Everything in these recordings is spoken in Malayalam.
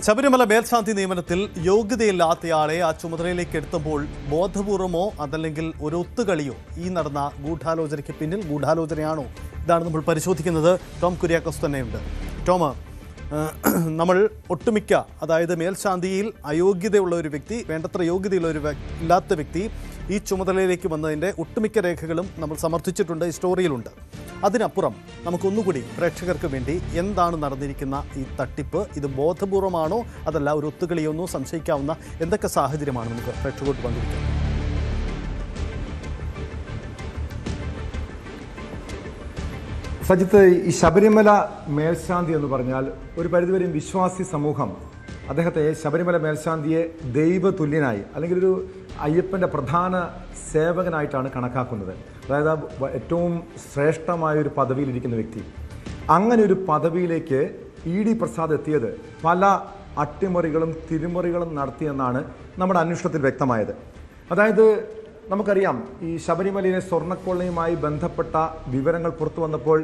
ശബരിമല മേൽശാന്തി നിയമനത്തിൽ യോഗ്യതയില്ലാത്തയാളെ ആ ചുമതലയിലേക്ക് എത്തുമ്പോൾ ബോധപൂർവമോ അതല്ലെങ്കിൽ ഒരു ഒത്തുകളിയോ ഈ നടന്ന ഗൂഢാലോചനയ്ക്ക് പിന്നിൽ ഗൂഢാലോചനയാണോ? ഇതാണ് നമ്മൾ പരിശോധിക്കുന്നത്. ടോം കുര്യാക്കോസ് തന്നെയുണ്ട്. ടോം, നമ്മൾ ഒട്ടുമിക്ക, അതായത് മേൽശാന്തിയിൽ അയോഗ്യതയുള്ള ഒരു വ്യക്തി, വേണ്ടത്ര യോഗ്യതയുള്ള ഇല്ലാത്ത വ്യക്തി ഈ ചുമതലയിലേക്ക് വന്നതിൻ്റെ ഒട്ടുമിക്ക രേഖകളും നമ്മൾ സമർത്ഥിച്ചിട്ടുണ്ട്, സ്റ്റോറിയിലുണ്ട്. അതിനപ്പുറം നമുക്കൊന്നുകൂടി പ്രേക്ഷകർക്ക് വേണ്ടി എന്താണ് നടന്നിരിക്കുന്ന ഈ തട്ടിപ്പ്, ഇത് ബോധപൂർവമാണോ അതല്ല ഒരു ഒത്തുകളിയൊന്നോ സംശയിക്കാവുന്ന എന്തൊക്കെ സാഹചര്യമാണ് നമുക്ക് പ്രേക്ഷകരോട് പങ്കുവയ്ക്കാം? സജിത്ത്, ഈ ശബരിമല മേൽശാന്തി എന്ന് പറഞ്ഞാൽ ഒരു പരിധിവരെയും വിശ്വാസി സമൂഹം അദ്ദേഹത്തെ, ശബരിമല മേൽശാന്തിയെ ദൈവതുല്യനായി അല്ലെങ്കിൽ ഒരു അയ്യപ്പൻ്റെ പ്രധാന സേവകനായിട്ടാണ് കണക്കാക്കുന്നത്. അതായത് ഏറ്റവും ശ്രേഷ്ഠമായൊരു പദവിയിലിരിക്കുന്ന വ്യക്തി. അങ്ങനെ ഒരു പദവിയിലേക്ക് ഇ.ഡി. പ്രസാദ് എത്തിയത് പല അട്ടിമറികളും തിരിമറികളും നടത്തിയെന്നാണ് നമ്മുടെ അന്വേഷണത്തിൽ വ്യക്തമായത്. അതായത് നമുക്കറിയാം, ഈ ശബരിമലയിലെ സ്വർണ്ണക്കൊള്ളയുമായി ബന്ധപ്പെട്ട വിവരങ്ങൾ പുറത്തു വന്നപ്പോൾ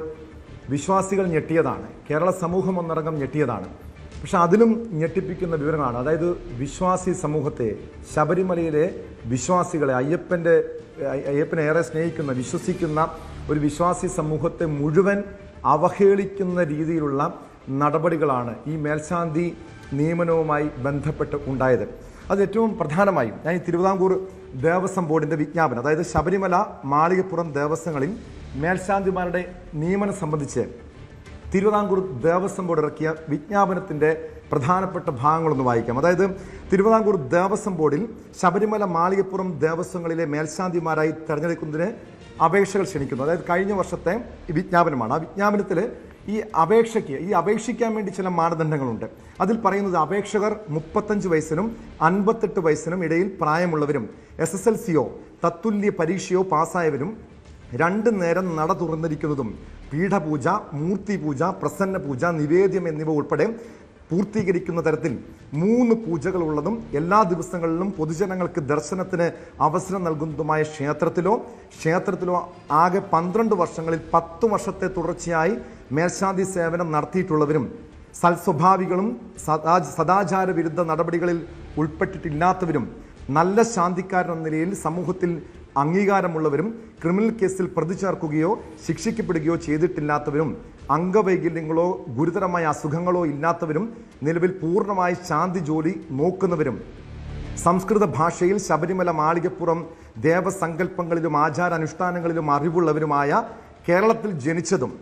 വിശ്വാസികൾ ഞെട്ടിയതാണ്, കേരള സമൂഹം ഒന്നടങ്കം ഞെട്ടിയതാണ്. പക്ഷെ അതിലും ഞെട്ടിപ്പിക്കുന്ന വിവരങ്ങളാണ്. അതായത് വിശ്വാസി സമൂഹത്തെ, ശബരിമലയിലെ വിശ്വാസികളെ, അയ്യപ്പനെ ഏറെ സ്നേഹിക്കുന്ന, വിശ്വസിക്കുന്ന ഒരു വിശ്വാസി സമൂഹത്തെ മുഴുവൻ അവഹേളിക്കുന്ന രീതിയിലുള്ള നടപടികളാണ് ഈ മേൽശാന്തി നിയമനവുമായി ബന്ധപ്പെട്ട് ഉണ്ടായത്. അത് ഏറ്റവും പ്രധാനമായും ഞാൻ ഈ തിരുവിതാംകൂർ ദേവസ്വം ബോർഡിൻ്റെ വിജ്ഞാപനം, അതായത് ശബരിമല മാളികപ്പുറം ദേവസ്വങ്ങളിൽ മേൽശാന്തിമാരുടെ നിയമനം സംബന്ധിച്ച് തിരുവിതാംകൂർ ദേവസ്വം ബോർഡ് ഇറക്കിയ വിജ്ഞാപനത്തിൻ്റെ പ്രധാനപ്പെട്ട ഭാഗങ്ങളൊന്ന് വായിക്കാം. അതായത് തിരുവിതാംകൂർ ദേവസ്വം ബോർഡിൽ ശബരിമല മാളികപ്പുറം ദേവസ്വങ്ങളിലെ മേൽശാന്തിമാരായി തെരഞ്ഞെടുക്കുന്നതിന് അപേക്ഷകൾ ക്ഷണിക്കുന്നു. അതായത് കഴിഞ്ഞ വർഷത്തെ വിജ്ഞാപനമാണ്. ആ വിജ്ഞാപനത്തിൽ ഈ അപേക്ഷിക്കാൻ വേണ്ടി ചില മാനദണ്ഡങ്ങളുണ്ട്. അതിൽ പറയുന്നത് അപേക്ഷകർ 35 വയസ്സിനും 58 വയസ്സിനും ഇടയിൽ പ്രായമുള്ളവരും SSLCയോ തത്തുല്യ പരീക്ഷയോ പാസ്സായവരും 2 നേരം നട തുറന്നിരിക്കുന്നതും പീഠപൂജ, മൂർത്തിപൂജ, പ്രസന്ന പൂജ, നിവേദ്യം എന്നിവ ഉൾപ്പെടെ പൂർത്തീകരിക്കുന്ന തരത്തിൽ 3 പൂജകളുള്ളതും എല്ലാ ദിവസങ്ങളിലും പൊതുജനങ്ങൾക്ക് ദർശനത്തിന് അവസരം നൽകുന്നതുമായ ക്ഷേത്രത്തിലോ ആകെ 12 വർഷങ്ങളിൽ 10 വർഷത്തെ തുടർച്ചയായി മേൽശാന്തി സേവനം നടത്തിയിട്ടുള്ളവരും സൽസ്വഭാവികളും സദാചാര വിരുദ്ധ നടപടികളിൽ ഉൾപ്പെട്ടിട്ടില്ലാത്തവരും നല്ല ശാന്തിക്കാരെന്ന നിലയിൽ സമൂഹത്തിൽ അംഗീകാരമുള്ളവരും ക്രിമിനൽ കേസിൽ പ്രതി ചേർക്കുകയോ ശിക്ഷിക്കപ്പെടുകയോ ചെയ്തിട്ടില്ലാത്തവരും അംഗവൈകല്യങ്ങളോ ഗുരുതരമായ അസുഖങ്ങളോ ഇല്ലാത്തവരും നിലവിൽ പൂർണ്ണമായി ശാന്തി ജോലി നോക്കുന്നവരും സംസ്കൃത ഭാഷയിൽ ശബരിമല മാളികപ്പുറം ദേവസങ്കല്പങ്ങളിലും ആചാരാനുഷ്ഠാനങ്ങളിലും അറിവുള്ളവരുമായ, കേരളത്തിൽ ജനിച്ചതും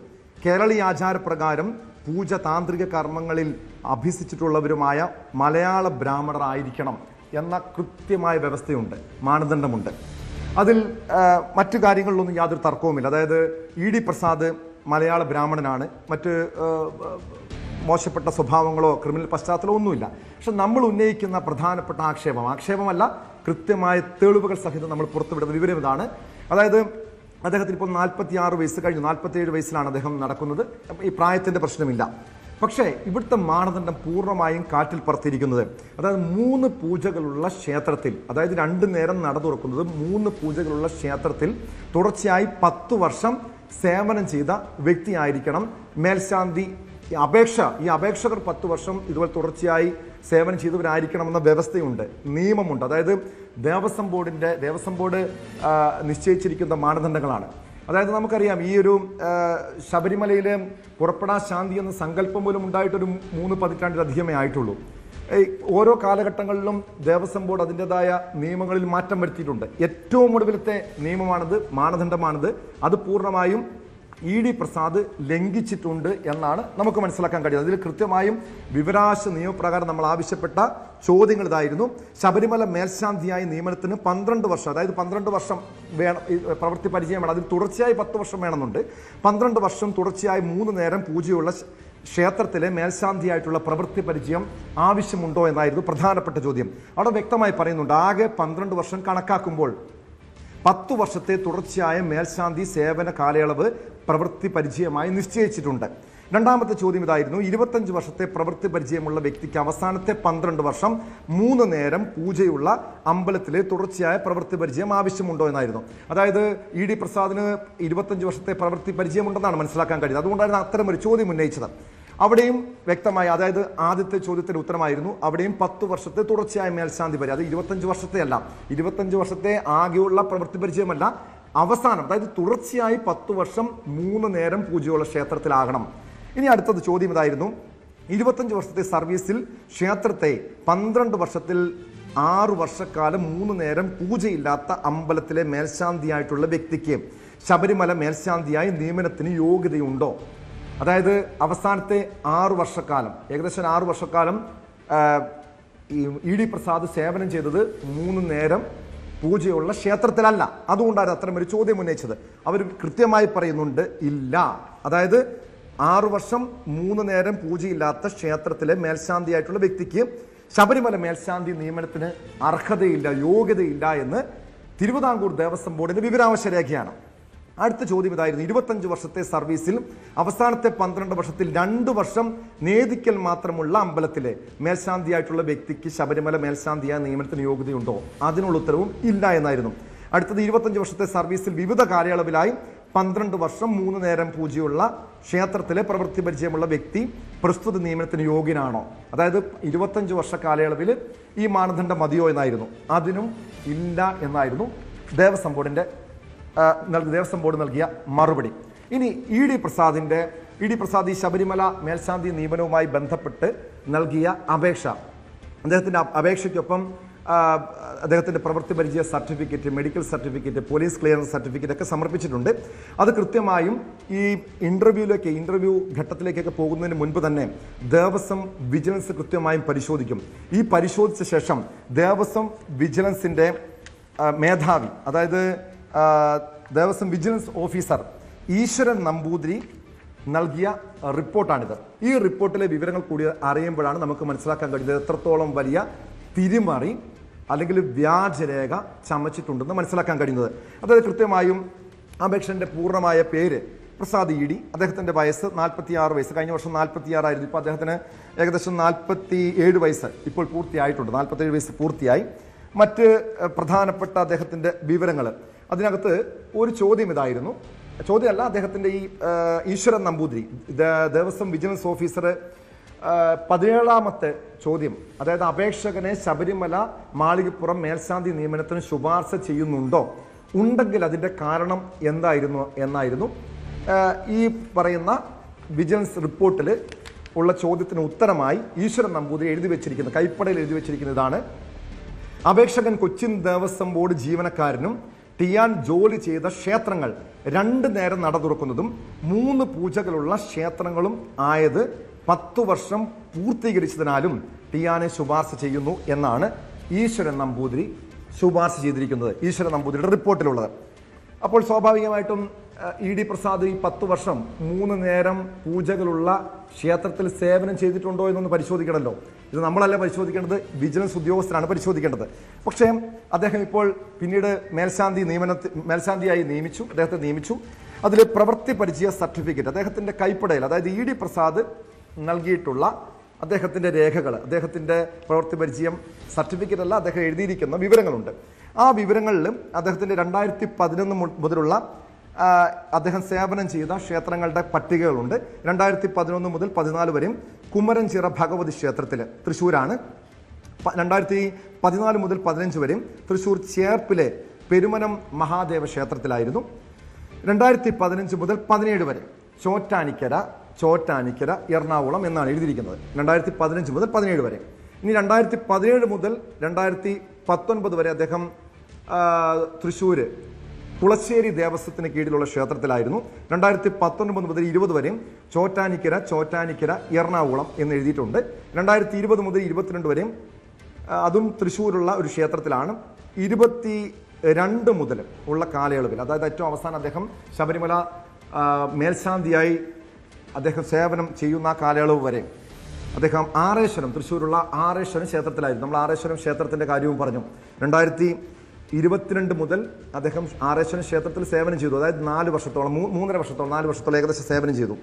കേരളീയ ആചാരപ്രകാരം പൂജ താന്ത്രിക കർമ്മങ്ങളിൽ അഭ്യസിച്ചിട്ടുള്ളവരുമായ മലയാള ബ്രാഹ്മണരായിരിക്കണം എന്ന കൃത്യമായ വ്യവസ്ഥയുണ്ട്, മാനദണ്ഡമുണ്ട്. അതിൽ മറ്റു കാര്യങ്ങളിലൊന്നും യാതൊരു തർക്കവുമില്ല. അതായത് ഇ.ഡി. പ്രസാദ് മലയാള ബ്രാഹ്മണനാണ്, മറ്റ് മോശപ്പെട്ട സ്വഭാവങ്ങളോ ക്രിമിനൽ പശ്ചാത്തലമോ ഒന്നുമില്ല. പക്ഷെ നമ്മൾ ഉന്നയിക്കുന്ന പ്രധാനപ്പെട്ട ആക്ഷേപമല്ല, കൃത്യമായ തെളിവുകൾ സഹിതം നമ്മൾ പുറത്തുവിടുന്ന വിവരം ഇതാണ്. അതായത് അദ്ദേഹത്തിന് ഇപ്പോൾ 46 വയസ്സ് കഴിഞ്ഞു, 47 വയസ്സിലാണ് അദ്ദേഹം നടക്കുന്നത്. ഈ പ്രായത്തിൻ്റെ പ്രശ്നമില്ല. പക്ഷേ ഇവിടുത്തെ മാനദണ്ഡം പൂർണ്ണമായും കാറ്റിൽ പറത്തിയിരിക്കുന്നത്, അതായത് 3 പൂജകളുള്ള ക്ഷേത്രത്തിൽ, അതായത് 2 നേരം നട തുറക്കുന്നത് 3 പൂജകളുള്ള ക്ഷേത്രത്തിൽ തുടർച്ചയായി 10 വർഷം സേവനം ചെയ്ത വ്യക്തിയായിരിക്കണം മേൽശാന്തി. ഈ അപേക്ഷകർ 10 വർഷം ഇതുപോലെ തുടർച്ചയായി സേവനം ചെയ്തവരായിരിക്കണമെന്ന വ്യവസ്ഥയുണ്ട്, നിയമമുണ്ട്. അതായത് ദേവസ്വം ബോർഡ് നിശ്ചയിച്ചിരിക്കുന്ന മാനദണ്ഡങ്ങളാണ്. അതായത് നമുക്കറിയാം, ഈ ഒരു ശബരിമലയിലെ പുറപ്പെടാ ശാന്തി എന്ന സങ്കല്പം പോലും ഉണ്ടായിട്ടൊരു 3 പതിറ്റാണ്ടിലധികമേ ആയിട്ടുള്ളൂ. ഓരോ കാലഘട്ടങ്ങളിലും ദേവസ്വം ബോർഡ് അതിൻ്റെതായ നിയമങ്ങളിൽ മാറ്റം വരുത്തിയിട്ടുണ്ട്. ഏറ്റവും ഒടുവിലത്തെ നിയമമാണിത്, മാനദണ്ഡമാണിത്. അത് പൂർണ്ണമായും ഇ.ഡി. പ്രസാദ് ലംഘിച്ചിട്ടുണ്ട് എന്നാണ് നമുക്ക് മനസ്സിലാക്കാൻ കഴിയുന്നത്. അതിൽ കൃത്യമായും വിവരാശ നിയമപ്രകാരം നമ്മൾ ആവശ്യപ്പെട്ട ചോദ്യങ്ങൾ ഇതായിരുന്നു. ശബരിമല മേൽശാന്തിയായ നിയമനത്തിന് 12 വർഷം, അതായത് 12 വർഷം വേണം, പ്രവൃത്തി പരിചയം വേണം. അതിൽ തുടർച്ചയായി 10 വർഷം വേണമെന്നുണ്ട്. 12 വർഷം തുടർച്ചയായി 3 നേരം പൂജയുള്ള ക്ഷേത്രത്തിലെ മേൽശാന്തിയായിട്ടുള്ള പ്രവൃത്തി പരിചയം ആവശ്യമുണ്ടോ എന്നായിരുന്നു പ്രധാനപ്പെട്ട ചോദ്യം. അവിടെ വ്യക്തമായി പറയുന്നുണ്ട്, ആകെ 12 വർഷം കണക്കാക്കുമ്പോൾ 10 വർഷത്തെ തുടർച്ചയായ മേൽശാന്തി സേവന കാലയളവ് പ്രവൃത്തി പരിചയമായി നിശ്ചയിച്ചിട്ടുണ്ട്. രണ്ടാമത്തെ ചോദ്യം ഇതായിരുന്നു, 25 വർഷത്തെ പ്രവൃത്തി പരിചയമുള്ള വ്യക്തിക്ക് അവസാനത്തെ 12 വർഷം 3 നേരം പൂജയുള്ള അമ്പലത്തിലെ തുടർച്ചയായ പ്രവൃത്തി പരിചയം ആവശ്യമുണ്ടോ എന്നായിരുന്നു. അതായത് ഇ.ഡി. പ്രസാദിന് 25 വർഷത്തെ പ്രവൃത്തി പരിചയമുണ്ടെന്നാണ് മനസ്സിലാക്കാൻ കഴിയുന്നത്. അതുകൊണ്ടായിരുന്നു അത്തരം ഒരു ചോദ്യം ഉന്നയിച്ചത്. അവിടെയും വ്യക്തമായി, അതായത് ആദ്യത്തെ ചോദ്യത്തിന് ഉത്തരമായിരുന്നു, അവിടെയും 10 വർഷത്തെ തുടർച്ചയായ മേൽശാന്തി വരെ, അത് 25 വർഷത്തെ അല്ല, 25 വർഷത്തെ ആകെയുള്ള പ്രവൃത്തി പരിചയമല്ല, അവസാനം അതായത് തുടർച്ചയായി 10 വർഷം 3 നേരം പൂജയുള്ള ക്ഷേത്രത്തിലാകണം. ഇനി അടുത്തത് ചോദ്യം ഇതായിരുന്നു, 25 വർഷത്തെ സർവീസിൽ ക്ഷേത്രത്തെ 12 വർഷത്തിൽ 6 വർഷക്കാലം 3 നേരം പൂജയില്ലാത്ത അമ്പലത്തിലെ മേൽശാന്തിയായിട്ടുള്ള വ്യക്തിക്ക് ശബരിമല മേൽശാന്തിയായി നിയമനത്തിന് യോഗ്യതയുണ്ടോ? അതായത് അവസാനത്തെ 6 വർഷക്കാലം, ഏകദേശം 6 വർഷക്കാലം ഇ.ഡി. പ്രസാദ് സേവനം ചെയ്തത് 3 നേരം പൂജയുള്ള ക്ഷേത്രത്തിലല്ല. അതുകൊണ്ടാണ് അത്തരം ഒരു ചോദ്യം ഉന്നയിച്ചത്. അവർ കൃത്യമായി പറയുന്നുണ്ട് ഇല്ല. അതായത് 6 വർഷം 3 നേരം പൂജയില്ലാത്ത ക്ഷേത്രത്തിലെ മേൽശാന്തിയായിട്ടുള്ള വ്യക്തിക്ക് ശബരിമല മേൽശാന്തി നിയമനത്തിന് അർഹതയില്ല, യോഗ്യതയില്ല എന്ന് തിരുവിതാംകൂർ ദേവസ്വം ബോർഡിന്റെ വിവരാവകാശ രേഖയാണ്. അടുത്ത ചോദ്യം ഇതായിരുന്നു, 25 വർഷത്തെ സർവീസിൽ അവസാനത്തെ 12 വർഷത്തിൽ 2 വർഷം നേദിക്കൽ മാത്രമുള്ള അമ്പലത്തിലെ മേൽശാന്തിയായിട്ടുള്ള വ്യക്തിക്ക് ശബരിമല മേൽശാന്തിയായ നിയമനത്തിന് യോഗ്യതയുണ്ടോ? അതിനുള്ള ഉത്തരവും ഇല്ല എന്നായിരുന്നു. അടുത്തത് 25 വർഷത്തെ സർവീസിൽ വിവിധ കാലയളവിലായി 12 വർഷം 3 നേരം പൂജയുള്ള ക്ഷേത്രത്തിലെ പ്രവൃത്തി പരിചയമുള്ള വ്യക്തി പ്രസ്തുത നിയമനത്തിന് യോഗ്യനാണോ? അതായത് 25 വർഷ കാലയളവിൽ ഈ മാനദണ്ഡം മതിയോ എന്നായിരുന്നു. അതിനും ഇല്ല എന്നായിരുന്നു ദേവസ്വം ബോർഡ് നൽകിയ മറുപടി. ഇനി ഇ.ഡി. പ്രസാദ് ഈ ശബരിമല മേൽശാന്തി നിയമനവുമായി ബന്ധപ്പെട്ട് നൽകിയ അപേക്ഷ, അദ്ദേഹത്തിൻ്റെ അപേക്ഷയ്ക്കൊപ്പം അദ്ദേഹത്തിൻ്റെ പ്രവൃത്തി പരിചയ certificate, medical certificate, police clearance certificate ഒക്കെ സമർപ്പിച്ചിട്ടുണ്ട്. അത് കൃത്യമായും ഈ ഇന്റർവ്യൂ ഘട്ടത്തിലേക്കൊക്കെ പോകുന്നതിന് മുൻപ് തന്നെ ദേവസ്വം വിജിലൻസ് കൃത്യമായും പരിശോധിക്കും. ഈ പരിശോധിച്ച ശേഷം ദേവസ്വം വിജിലൻസിൻ്റെ മേധാവി, അതായത് ദേവസ്വം വിജിലൻസ് ഓഫീസർ ഈശ്വരൻ നമ്പൂതിരി നൽകിയ റിപ്പോർട്ടാണിത്. ഈ റിപ്പോർട്ടിലെ വിവരങ്ങൾ കൂടി അറിയുമ്പോഴാണ് നമുക്ക് മനസ്സിലാക്കാൻ കഴിയുന്നത് എത്രത്തോളം വലിയ തിരിമറി അല്ലെങ്കിൽ വ്യാജരേഖ ചമച്ചിട്ടുണ്ടെന്ന് മനസ്സിലാക്കാൻ കഴിയുന്നത്. അതായത് കൃത്യമായും അപേക്ഷൻ്റെ പൂർണ്ണമായ പേര് പ്രസാദ് ഇ.ഡി. അദ്ദേഹത്തിൻ്റെ വയസ്സ് 46 വയസ്സ്, കഴിഞ്ഞ വർഷം 46 ആയിരുന്നു. ഇപ്പോൾ അദ്ദേഹത്തിന് ഏകദേശം 47 വയസ്സ് ഇപ്പോൾ പൂർത്തിയായിട്ടുണ്ട്, 47 വയസ്സ് പൂർത്തിയായി. മറ്റ് പ്രധാനപ്പെട്ട അദ്ദേഹത്തിൻ്റെ വിവരങ്ങൾ, അതിനകത്ത് ഒരു ചോദ്യം ഇതായിരുന്നു, ചോദ്യമല്ല, അദ്ദേഹത്തിൻ്റെ ഈ ഈശ്വരൻ നമ്പൂതിരി ദേവസ്വം വിജിലൻസ് ഓഫീസർ 17ാമത്തെ ചോദ്യം, അതായത് അപേക്ഷകനെ ശബരിമല മാളികപ്പുറം മേൽശാന്തി നിയമനത്തിന് ശുപാർശ ചെയ്യുന്നുണ്ടോ, ഉണ്ടെങ്കിൽ അതിൻ്റെ കാരണം എന്തായിരുന്നു എന്നായിരുന്നു. ഈ പറയുന്ന വിജിലൻസ് റിപ്പോർട്ടിൽ ഉള്ള ചോദ്യത്തിന് ഉത്തരമായി ഈശ്വരൻ നമ്പൂതിരി എഴുതി വെച്ചിരിക്കുന്നത്, കൈപ്പടയിൽ എഴുതി വെച്ചിരിക്കുന്നതാണ്, അപേക്ഷകൻ കൊച്ചിൻ ദേവസ്വം ബോർഡ് ജീവനക്കാരനും ടിയാൻ ജോലി ചെയ്ത ക്ഷേത്രങ്ങൾ 2 നേരം നട തുറക്കുന്നതും 3 പൂജകളുള്ള ക്ഷേത്രങ്ങളും ആയത് 10 വർഷം പൂർത്തീകരിച്ചതിനാലും ടിയാനെ ശുപാർശ ചെയ്യുന്നു എന്നാണ് ഈശ്വരൻ നമ്പൂതിരി ശുപാർശ ചെയ്തിരിക്കുന്നത്, ഈശ്വരൻ നമ്പൂതിരിയുടെ റിപ്പോർട്ടിലുള്ളത്. അപ്പോൾ സ്വാഭാവികമായിട്ടും ഇ.ഡി. പ്രസാദ് ഈ 10 വർഷം 3 നേരം പൂജകളുള്ള ക്ഷേത്രത്തിൽ സേവനം ചെയ്തിട്ടുണ്ടോ എന്നൊന്ന് പരിശോധിക്കണമല്ലോ. ഇത് നമ്മളല്ല പരിശോധിക്കേണ്ടത്, വിജിലൻസ് ഉദ്യോഗസ്ഥരാണ് പരിശോധിക്കേണ്ടത്. പക്ഷേ അദ്ദേഹം ഇപ്പോൾ പിന്നീട് മേൽശാന്തിയായി അദ്ദേഹത്തെ നിയമിച്ചു. അതിൽ പ്രവൃത്തി പരിചയ സർട്ടിഫിക്കറ്റ് അദ്ദേഹത്തിൻ്റെ കൈപ്പടയിൽ, അതായത് ഇ.ഡി. പ്രസാദ് നൽകിയിട്ടുള്ള അദ്ദേഹത്തിൻ്റെ രേഖകൾ, അദ്ദേഹത്തിൻ്റെ പ്രവൃത്തി പരിചയം സർട്ടിഫിക്കറ്റ് അല്ല, അദ്ദേഹം എഴുതിയിരിക്കുന്ന വിവരങ്ങളുണ്ട്. ആ വിവരങ്ങളിൽ അദ്ദേഹത്തിൻ്റെ 2011 മുതലുള്ള അദ്ദേഹം സേവനം ചെയ്ത ക്ഷേത്രങ്ങളുടെ പട്ടികകളുണ്ട്. 2011 മുതൽ 14 വരെയും കുമരൻചിറ ഭഗവതി ക്ഷേത്രത്തിൽ, തൃശ്ശൂരാണ്. 2014 മുതൽ 15 വരെയും തൃശ്ശൂർ ചേർപ്പിലെ പെരുമനം മഹാദേവ ക്ഷേത്രത്തിലായിരുന്നു. 2015 മുതൽ 17 വരെ ചോറ്റാനിക്കര എറണാകുളം എന്നാണ് എഴുതിയിരിക്കുന്നത്. 2015 മുതൽ 17 വരെ. ഇനി 2017 മുതൽ 2019 വരെ അദ്ദേഹം തൃശ്ശൂർ കുളശ്ശേരി ദേവസ്വത്തിന് കീഴിലുള്ള ക്ഷേത്രത്തിലായിരുന്നു. 2019 മുതൽ 20 വരെയും ചോറ്റാനിക്കര എറണാകുളം എന്ന് എഴുതിയിട്ടുണ്ട്. 2020 മുതൽ 22 വരെയും അതും തൃശ്ശൂരുള്ള ഒരു ക്ഷേത്രത്തിലാണ്. 22 മുതൽ ഉള്ള കാലയളവിൽ, അതായത് ഏറ്റവും അവസാനം അദ്ദേഹം ശബരിമല മേൽശാന്തിയായി അദ്ദേഹം സേവനം ചെയ്യുന്ന ആ കാലയളവ് വരെ അദ്ദേഹം തൃശ്ശൂരുള്ള ആറേശ്വരം ക്ഷേത്രത്തിലായിരുന്നു. നമ്മൾ ആറേശ്വരം ക്ഷേത്രത്തിൻ്റെ കാര്യവും പറഞ്ഞു. 2022 മുതൽ അദ്ദേഹം ആറേശ്വരം ക്ഷേത്രത്തിൽ സേവനം ചെയ്തു. അതായത് 4 വർഷത്തോളം 4 വർഷത്തോളം ഏകദേശം സേവനം ചെയ്തു.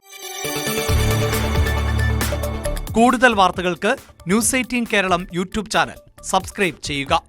കൂടുതൽ വാർത്തകൾക്ക് news 18 Keralam YouTube channel subscribe ചെയ്യുക.